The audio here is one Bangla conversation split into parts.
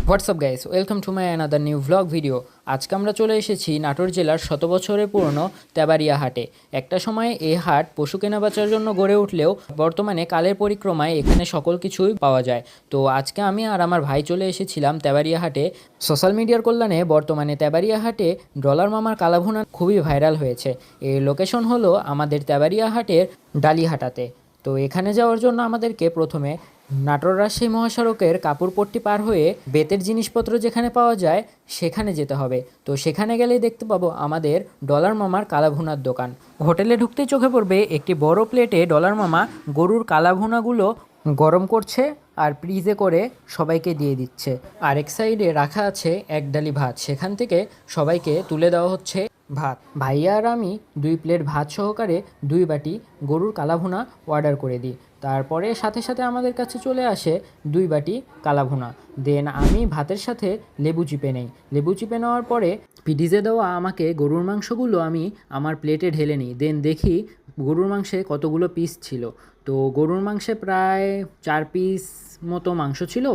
WhatsApp guys, welcome to my another new vlog video. আজকে আমরা চলে এসেছি নাটোর জেলার 100 বছরের পুরনো তেবাড়িয়া হাটে। একটা সময় এই হাট পশু কেনাবেচার জন্য গড়ে উঠলেও বর্তমানে কালের পরিক্রমায় এখানে সকল কিছুই পাওয়া যায়। তো আজকে আমি আর আমার ভাই চলে এসেছিলাম তেবাড়িয়া হাটে। সোশ্যাল মিডিয়ার কল্যাণে বর্তমানে তেবাড়িয়া হাটে ডলার মামার কালাভুনা খুবই ভাইরাল হয়েছে। এর লোকেশন হলো আমাদের তেবাড়িয়া হাটের ডালিহাটাতে। তো এখানে যাওয়ার জন্য আমাদেরকে প্রথমে নাটোর রাজশাহী মহাসড়কের কাপুরপট্টি পার হয়ে বেতের জিনিসপত্র যেখানে পাওয়া যায় সেখানে যেতে হবে। তো সেখানে গেলেই দেখতে পাবো আমাদের ডলার মামার কালাভুনার দোকান। হোটেলে ঢুকতেই চোখে পড়বে একটি বড় প্লেটে ডলার মামা গরুর কালাভুনাগুলো গরম করছে আর ফ্রিজে করে সবাইকে দিয়ে দিচ্ছে। আরেক সাইডে রাখা আছে এক ডালি ভাত, সেখান থেকে সবাইকে তুলে দেওয়া হচ্ছে ভাত। ভাইয়া আর আমি 2 প্লেট ভাত সহকারে 2 বাটি গরুর কালাভুনা অর্ডার করে দিই। তারপরে সাথে সাথে আমাদের কাছে চলে আসে 2 বাটি কালাভুনা। দেন আমি ভাতের সাথে লেবু চিপে নেই। লেবু চিপে নেওয়ার পরে ফ্রিজে দেওয়া আমাকে গরুর মাংসগুলো আমি আমার প্লেটে ঢেলে নিই। দেন দেখি গরুর মাংসে কতগুলো পিস ছিল। তো গরুর মাংসে প্রায় 4 পিস মতো মাংস ছিল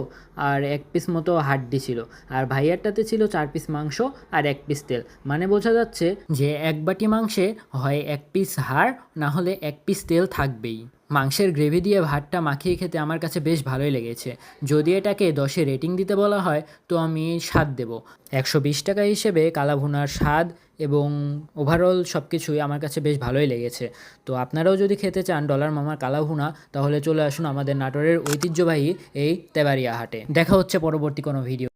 আর 1 পিস মতো হাড্ডি ছিল। আর ভাইয়ারটাতে ছিল 4 পিস মাংস আর 1 পিস তেল। মানে বোঝা যাচ্ছে যে 1 বাটি মাংসে হয় 1 পিস হাড়, না হলে 1 পিস তেল থাকবেই। মাংসের গ্রেভি দিয়ে ভাতটা মাখিয়ে খেতে আমার কাছে বেশ ভালোই লেগেছে। যদি এটাকে 10-এ রেটিং দিতে বলা হয় তো আমি 7 দেব। 120 টাকা হিসেবে কালাভুনার স্বাদ এবং ওভারঅল সব কিছুই আমার কাছে বেশ ভালোই লেগেছে। তো আপনারাও যদি খেতে চান ডলার মামার কালাভুনা তাহলে চলে আসুন আমাদের নাটোরের ঐতিহ্যবাহী এই তেবাড়িয়া হাটে। দেখা হচ্ছে পরবর্তী কোনো ভিডিও।